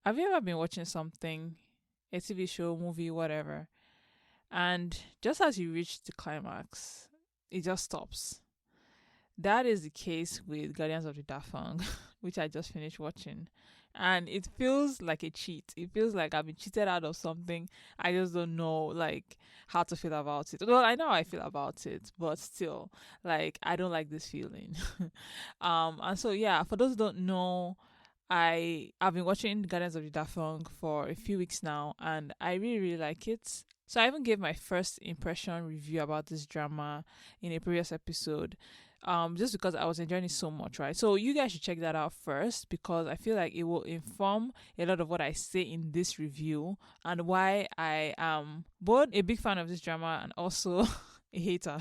Have you ever been watching something, a TV show, movie, whatever, and just as you reach the climax, it just stops? That is the case with Guardians of the Dafeng, which I just finished watching. And it feels like a cheat. It feels like I've been cheated out of something. I just don't know like how to feel about it. Well, I know how I feel about it, but still, like I don't like this feeling. And so yeah, for those who don't know, I've been watching Guardians of the Dafeng for a few weeks now, and I really really like it. So I even gave my first impression review about this drama in a previous episode, just because I was enjoying it so much, right? So you guys should check that out first because I feel like it will inform a lot of what I say in this review and why I am both a big fan of this drama and also a hater.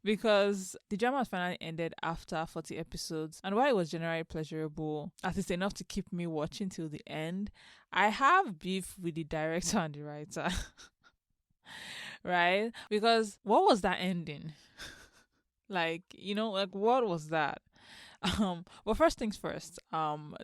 Because the drama has finally ended after 40 episodes, and while it was generally pleasurable, at least enough to keep me watching till the end, I have beef with the director and the writer. Right? Because what was that ending? Like, like what was that? Well, first things first.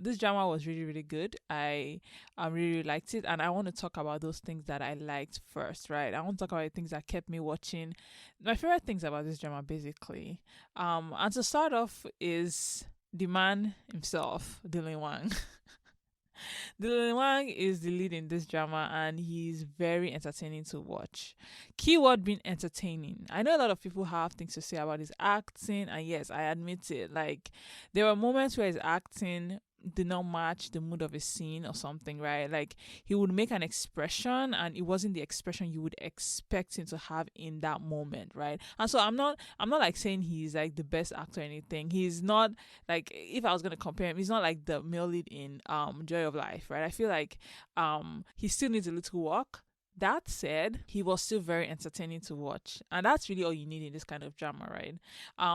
This drama was really, really good. I really, really liked it, and I want to talk about those things that I liked first, right? I want to talk about the things that kept me watching. My favorite things about this drama, basically. And to start off is the man himself, Dylan Wang. Dylan Wang is the lead in this drama and he's very entertaining to watch. Keyword being entertaining. I know a lot of people have things to say about his acting, and yes, I admit it. Like, there were moments where his acting did not match the mood of a scene or something, right? Like, he would make an expression and it wasn't the expression you would expect him to have in that moment, right? And so I'm not like saying he's like the best actor or anything. He's not like, if I was gonna compare him, he's not like the male lead in Joy of Life, right? I feel like he still needs a little work. That said, he was still very entertaining to watch, and that's really all you need in this kind of drama, right?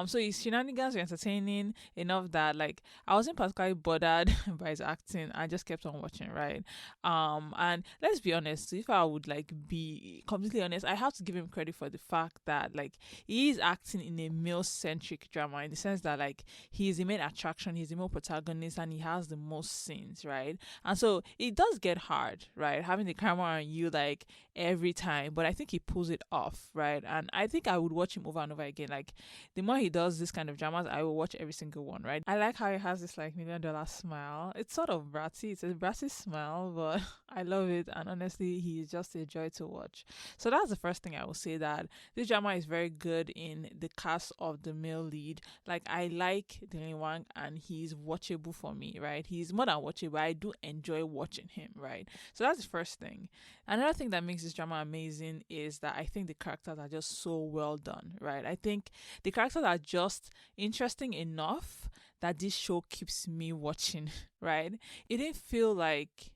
So his shenanigans were entertaining enough that like I wasn't particularly bothered by his acting. I just kept on watching, right? And let's be honest, if I would like be completely honest, I have to give him credit for the fact that like he is acting in a male-centric drama in the sense that like he is the main attraction, he's the male protagonist, and he has the most scenes, right? And so it does get hard, right? Having the camera on you like every time, but I think he pulls it off, right? And I think I would watch him over and over again. Like, the more he does this kind of dramas, I will watch every single one, right? I like how he has this like $1 million smile. It's sort of bratty, it's a bratty smile, but I love it, and honestly he's just a joy to watch. So that's the first thing I will say, that this drama is very good in the cast of the male lead. Like, I like Dylan Wang and he's watchable for me, right? He's more than watchable. I do enjoy watching him, right? So that's the first thing. Another thing that makes this drama amazing is that I think the characters are just so well done, right? I think the characters are just interesting enough that this show keeps me watching, right? It didn't feel like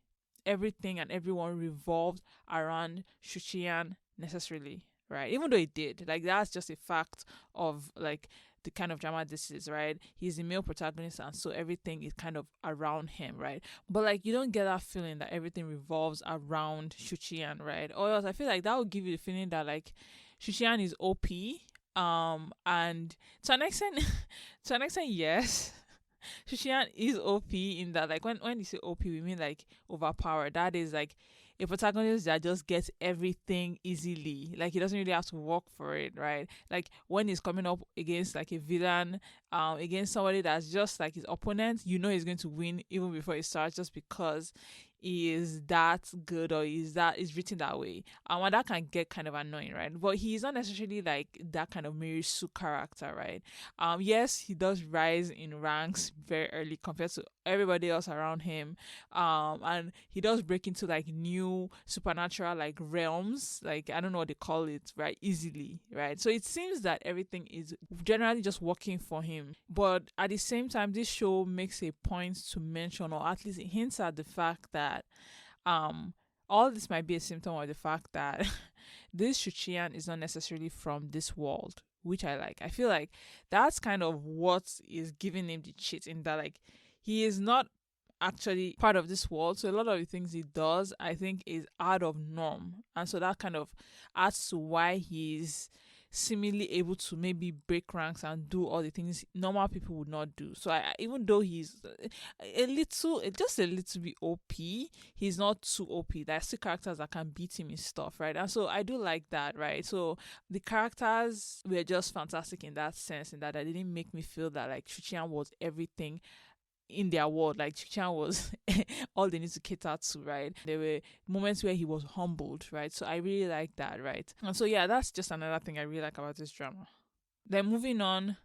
everything and everyone revolved around Shuchian necessarily, right? Even though it did. Like, that's just a fact of like the kind of drama this is, right? He's a male protagonist, and so everything is kind of around him, right? But like, you don't get that feeling that everything revolves around Shuchian, right? Or else I feel like that would give you the feeling that like Shuchian is OP. And to an extent, to an extent, yes. Shuchian is OP in that, like, when you say OP, we mean like overpowered. That is like a protagonist that just gets everything easily. Like, he doesn't really have to work for it, right? Like, when he's coming up against like a villain, against somebody that's just like his opponent, you know he's going to win even before it starts, just because he is that good, or is written that way. And that can get kind of annoying, right? But he's not necessarily like that kind of Mirisu character, right? Yes, he does rise in ranks very early compared to everybody else around him. And he does break into like new supernatural like realms, like I don't know what they call it, right? Easily, right? So it seems that everything is generally just working for him. But at the same time, this show makes a point to mention, or at least it hints at the fact that all this might be a symptom of the fact that this Shuchian is not necessarily from this world, which I like. I feel like that's kind of what is giving him the cheat, in that like he is not actually part of this world. So a lot of the things he does, I think, is out of norm. And so that kind of adds to why he's seemingly able to maybe break ranks and do all the things normal people would not do. So even though he's just a little bit OP, he's not too OP. There's still characters that can beat him in stuff, right? And so I do like that, right? So the characters were just fantastic in that sense, in that I didn't make me feel that like Shuchian was everything in their world. Like Shuchian was all they need to cater to, right? There were moments where he was humbled, right? So I really like that, right? And so yeah, that's just another thing I really like about this drama. Then moving on,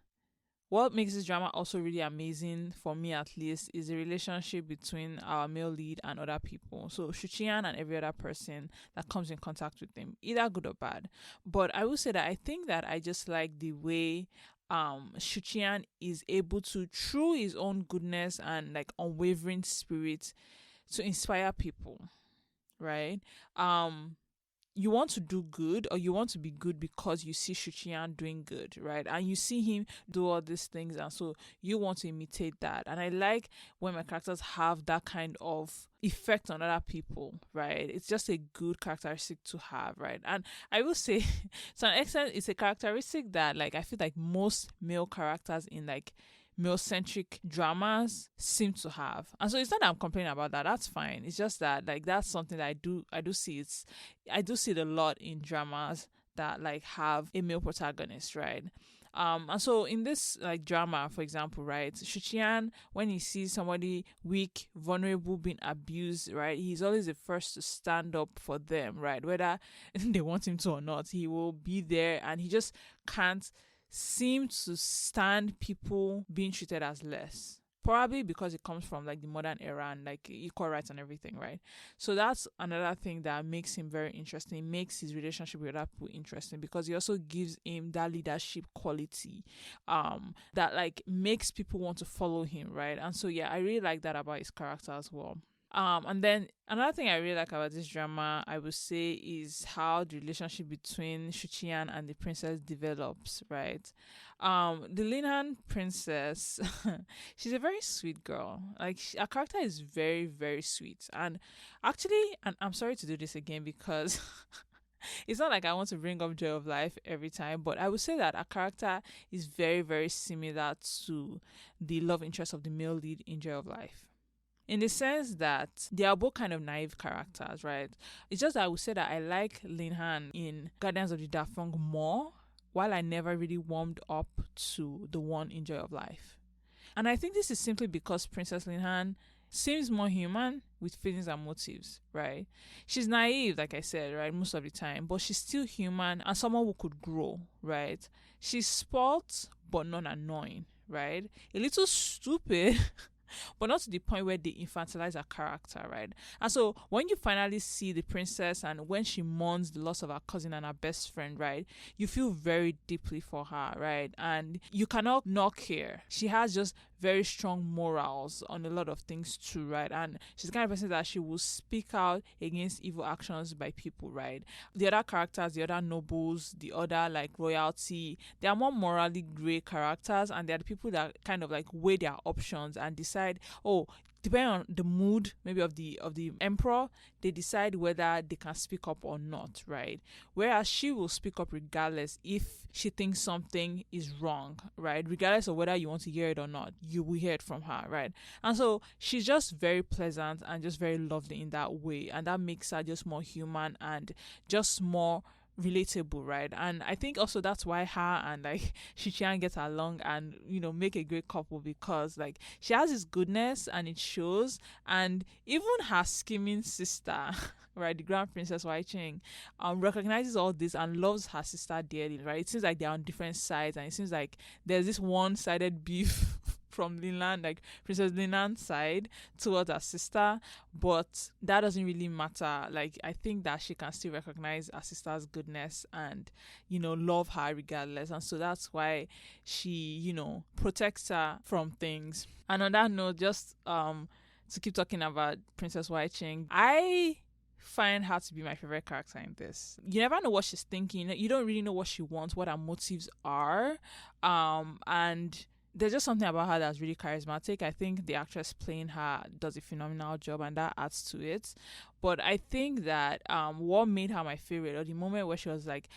what makes this drama also really amazing, for me at least, is the relationship between our male lead and other people. So Shuchian and every other person that comes in contact with him, either good or bad. But I will say that I think that I just like the way Shuchian is able to, through his own goodness and like unwavering spirit, to inspire people, right? You want to do good, or you want to be good because you see Shuchian doing good, right? And you see him do all these things, and so you want to imitate that. And I like when my characters have that kind of effect on other people, right? It's just a good characteristic to have, right? And I will say, to an extent, it's a characteristic that like I feel like most male characters in like male-centric dramas seem to have. And so it's not that I'm complaining about that, that's fine. It's just that like that's something that I do see. I do see it a lot in dramas that like have a male protagonist, right? And so in this like drama, for example, right, Shuchian, when he sees somebody weak, vulnerable, being abused, right, he's always the first to stand up for them, right? Whether they want him to or not, he will be there, and he just can't seem to stand people being treated as less. Probably because it comes from like the modern era and like equal rights and everything, right? So that's another thing that makes him very interesting, makes his relationship with other people interesting, because he also gives him that leadership quality that like makes people want to follow him, right? And so yeah, I really like that about his character as well. And then another thing I really like about this drama, I would say, is how the relationship between Shuchian and the princess develops, right? The Linhan princess, she's a very sweet girl. Like, her character is very, very sweet. And actually, and I'm sorry to do this again because it's not like I want to bring up Joy of Life every time, but I would say that her character is very, very similar to the love interest of the male lead in Joy of Life, in the sense that they are both kind of naive characters, right? It's just that I would say that I like Linhan in Guardians of the Dafeng more, while I never really warmed up to the one in Joy of Life. And I think this is simply because Princess Linhan seems more human with feelings and motives, right? She's naive, like I said, right, most of the time, but she's still human and someone who could grow, right? She's spoilt but not annoying, right? A little stupid, but not to the point where they infantilize her character, right? And so when you finally see the princess and when she mourns the loss of her cousin and her best friend, right, you feel very deeply for her, right? And you cannot not care. She has just very strong morals on a lot of things too, right? And she's the kind of person that she will speak out against evil actions by people, right? The other characters, the other nobles, the other like royalty, they are more morally grey characters, and they're the people that kind of like weigh their options and decide, oh, depending on the mood maybe of the emperor, they decide whether they can speak up or not, right? Whereas she will speak up regardless if she thinks something is wrong, right? Regardless of whether you want to hear it or not, you will hear it from her, right? And so she's just very pleasant and just very lovely in that way, and that makes her just more human and just more relatable, right? And I think also that's why her and like Shichian get along and, you know, make a great couple, because like she has this goodness and it shows. And even her scheming sister right, the Grand Princess Wai Ching recognizes all this and loves her sister dearly, right? It seems like they're on different sides, and it seems like there's this one-sided beef from Linlan, like Princess Linlan's side towards her sister, but that doesn't really matter. Like, I think that she can still recognize her sister's goodness and, you know, love her regardless. And so that's why she, you know, protects her from things. And on that note, just to keep talking about Princess Wai Ching, I find her to be my favorite character in this. You never know what she's thinking. You don't really know what she wants, what her motives are. And there's just something about her that's really charismatic. I think the actress playing her does a phenomenal job, and that adds to it. But I think that what made her my favorite, or the moment where she was like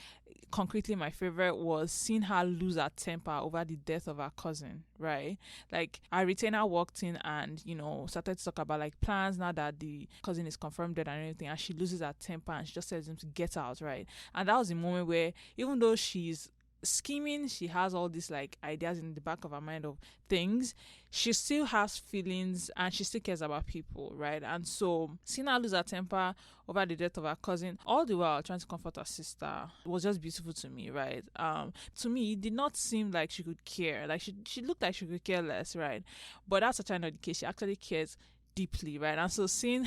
concretely my favorite, was seeing her lose her temper over the death of her cousin, right? Like, our retainer walked in and, started to talk about like plans now that the cousin is confirmed dead and everything, and she loses her temper and she just tells him to get out, right? And that was the moment where, even though she's scheming, she has all these like ideas in the back of her mind of things, she still has feelings and she still cares about people, right? And so seeing her lose her temper over the death of her cousin, all the while trying to comfort her sister, was just beautiful to me, right? To me, it did not seem like she could care. Like, she looked like she could care less, right? But that's actually not the case. She actually cares deeply, right? And so seeing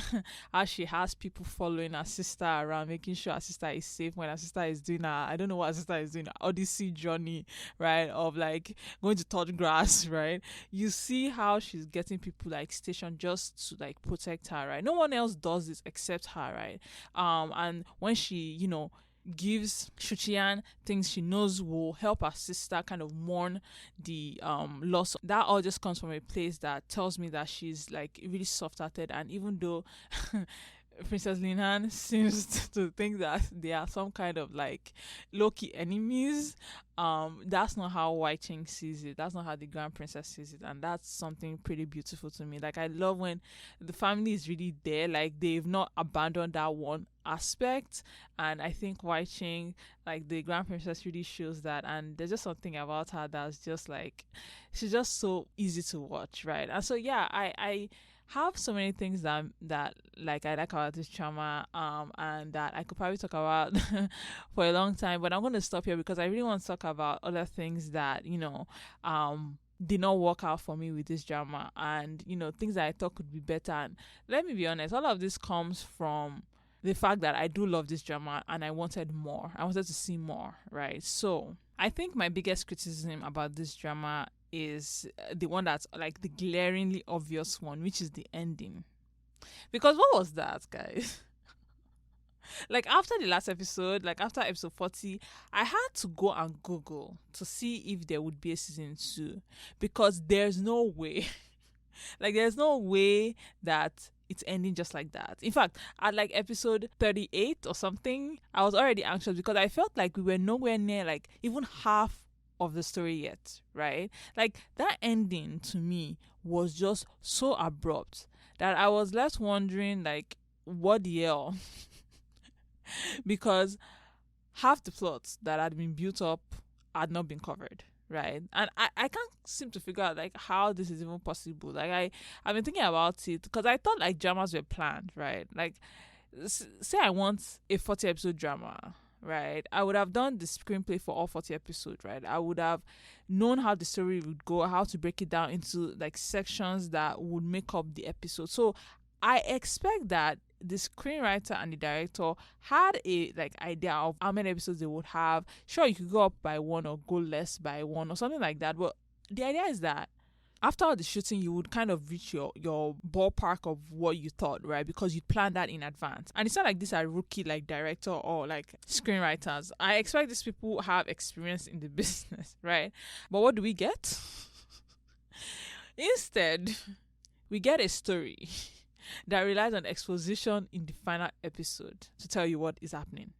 how she has people following her sister around, making sure her sister is safe when her sister is doing her, I don't know what her sister is doing, odyssey journey, right, of like going to touch grass, right? You see how she's getting people like stationed just to like protect her, right? No one else does this except her, right? And when she, gives Shuchian things she knows will help her sister kind of mourn the loss, that all just comes from a place that tells me that she's like really soft-hearted. And even though Princess Linhan seems to think that they are some kind of like low-key enemies, that's not how White Ching sees it. That's not how the Grand Princess sees it, and that's something pretty beautiful to me. Like, I love when the family is really there, like they've not abandoned that one aspect. And I think White Ching, like the Grand Princess, really shows that. And there's just something about her that's just like, she's just so easy to watch, right? And so yeah, I have so many things that like I like about this drama, and that I could probably talk about for a long time, but I'm going to stop here because I really want to talk about other things that did not work out for me with this drama, and things that I thought could be better. And let me be honest, all of this comes from the fact that I do love this drama and I wanted more. I wanted to see more, right? So I think my biggest criticism about this drama is the one that's like the glaringly obvious one, which is the ending. Because what was that, guys? Like, after the last episode, like after episode 40, I had to go and Google to see if there would be a season 2, because there's no way like there's no way that it's ending just like that. In fact, at like episode 38 or something, I was already anxious because I felt like we were nowhere near like even half of the story yet, right? Like, that ending to me was just so abrupt that I was left wondering like, what the hell? Because half the plots that had been built up had not been covered, right? And I can't seem to figure out like how this is even possible. Like, I've been thinking about it because I thought like dramas were planned, right? Like, say I want a 40 episode drama, right? I would have done the screenplay for all 40 episodes, right? I would have known how the story would go, how to break it down into like sections that would make up the episode. So I expect that the screenwriter and the director had a like idea of how many episodes they would have. Sure, you could go up by one or go less by one or something like that, but the idea is that after all the shooting, you would kind of reach your ballpark of what you thought, right? Because you'd planned that in advance. And it's not like these are rookie like director or like screenwriters. I expect these people have experience in the business, right? But what do we get? Instead, we get a story that relies on exposition in the final episode to tell you what is happening.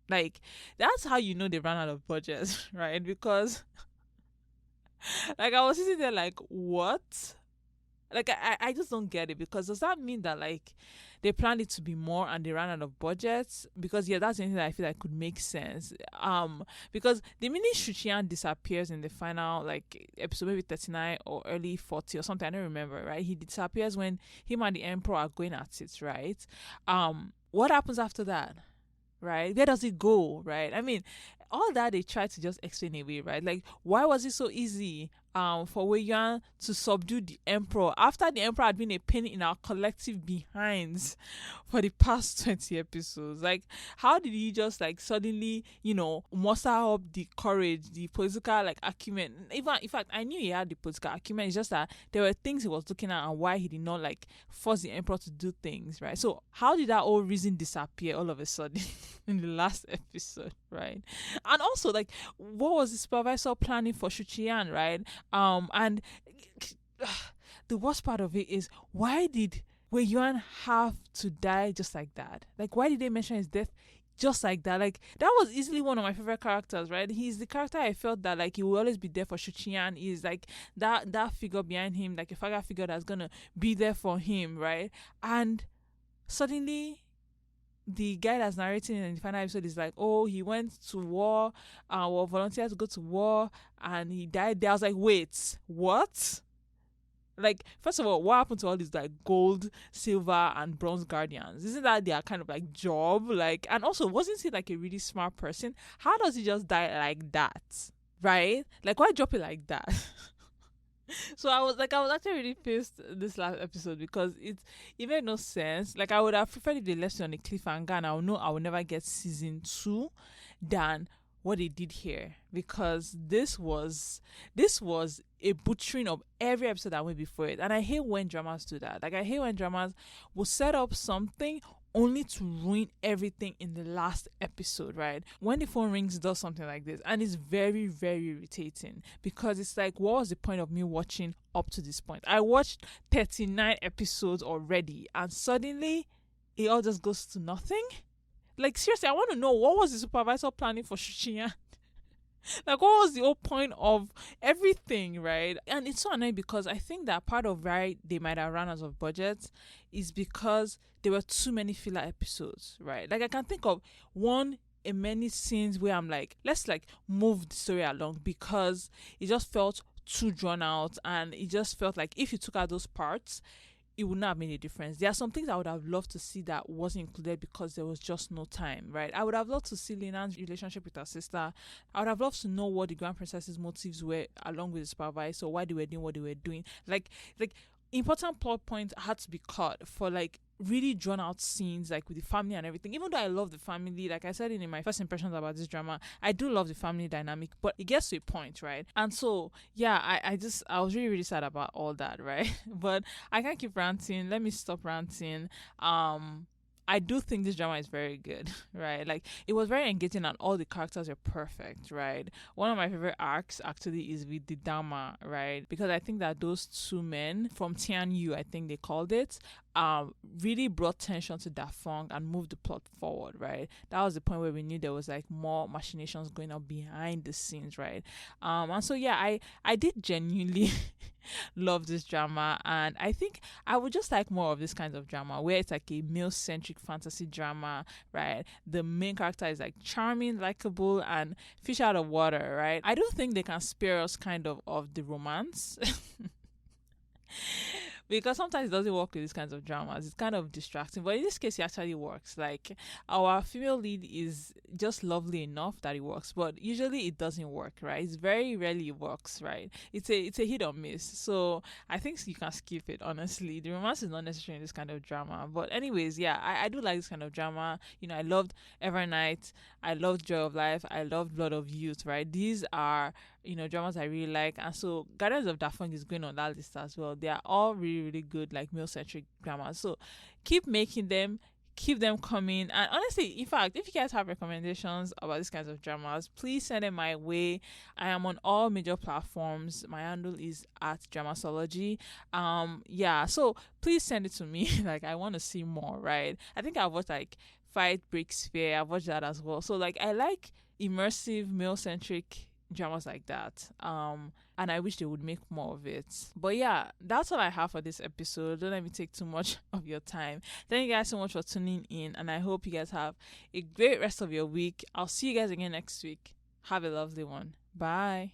Like, that's how you know they ran out of budget, right? Because like, I was sitting there like, what? Like, I just don't get it. Because does that mean that like they planned it to be more and they ran out of budget? Because yeah, that's anything that I feel like could make sense. Because the minute Shuchian disappears in the final like episode, maybe 39 or early 40 or something, I don't remember, right? He disappears when him and the Emperor are going at it, right? What happens after that? Right? Where does it go? Right? I mean, all that they try to just explain away, right? Like, why was it so easy for Wei Yuan to subdue the Emperor after the Emperor had been a pain in our collective behinds for the past 20 episodes? Like, how did he just like suddenly, muster up the courage, the political like acumen? Even, in fact, I knew he had the political acumen. It's just that there were things he was looking at and why he did not like force the Emperor to do things, right? So how did that whole reason disappear all of a sudden in the last episode, right? And also, like, what was the supervisor planning for Shuchian, right? And the worst part of it is, why did Wei Yuan have to die just like that? Like, why did they mention his death just like that? Like, that was easily one of my favorite characters, right? He's the character I felt that like he will always be there for Shuqian. He's like that figure behind him, like a father figure that's gonna be there for him, right? And suddenly the guy that's narrating in the final episode is like, oh, he went to war, or volunteered to go to war, and he died there. I was like, wait, what? Like, first of all, what happened to all these like gold, silver, and bronze guardians? Isn't that their kind of like job? Like, and also, wasn't he like a really smart person? How does he just die like that? Right? Like, why drop it like that? So I was actually really pissed this last episode because it made no sense. Like, I would have preferred if they left it on a cliffhanger, and I know I will never get season 2 than what they did here, because this was a butchering of every episode that went before it. And I hate when dramas do that. Like, I hate when dramas will set up something only to ruin everything in the last episode, right? When the phone rings, it does something like this, and it's very, very irritating, because it's like, what was the point of me watching up to this point? I watched 39 episodes already, and suddenly it all just goes to nothing. Like, seriously, I want to know, what was the supervisor planning for Shuchiya? Like, what was the whole point of everything, right? And it's so annoying, because I think that part of why they might have run out of budget is because there were too many filler episodes, right? Like, I can think of one in many scenes where I'm like, let's like move the story along, because it just felt too drawn out, and it just felt like if you took out those parts, it would not have made a difference. There are some things I would have loved to see that wasn't included because there was just no time, right? I would have loved to see Linan's relationship with her sister. I would have loved to know what the Grand Princess's motives were along with the supervisor, why they were doing what they were doing. Like important plot points had to be cut for like really drawn out scenes, like with the family and everything. Even though I love the family, like I said in my first impressions about this drama, I do love the family dynamic, but it gets to a point, right? And so yeah, I was really, really sad about all that, right? But I can't keep ranting. Let me stop ranting. I do think this drama is very good, right? Like, it was very engaging and all the characters are perfect, right? One of my favorite arcs actually is with the Dama, right? Because I think that those two men from Tianyu, I think they called it, really brought tension to Dafeng and moved the plot forward, right? That was the point where we knew there was like more machinations going on behind the scenes, right? And so yeah, I did genuinely love this drama, and I think I would just like more of this kind of drama where it's like a male centric fantasy drama, right? The main character is like charming, likable, and fish out of water, right? I do think they can spare us kind of the romance. Because sometimes it doesn't work with these kinds of dramas. It's kind of distracting, but in this case, it actually works. Like, our female lead is just lovely enough that it works, but usually it doesn't work, right? It's very rarely it works, right? It's a hit or miss. So I think you can skip it. Honestly, the romance is not necessarily in this kind of drama. But anyways, yeah, I do like this kind of drama. You know, I loved Evernight. I loved Joy of Life. I loved Blood of Youth. Right? These are, you know, dramas I really like, and so Guardians of Dafeng is going on that list as well. They are all really, really good, like male centric dramas. So keep making them, keep them coming. And honestly, in fact, if you guys have recommendations about these kinds of dramas, please send them my way. I am on all major platforms. My handle is at Dramasology. Yeah, so please send it to me. Like, I want to see more, right? I think I've watched like Fight Breaks Fear. I've watched that as well. So like, I like immersive male centric dramas like that, and I wish they would make more of it. But yeah, that's all I have for this episode. Don't let me take too much of your time. Thank you guys so much for tuning in, and I hope you guys have a great rest of your week. I'll see you guys again next week. Have a lovely one. Bye.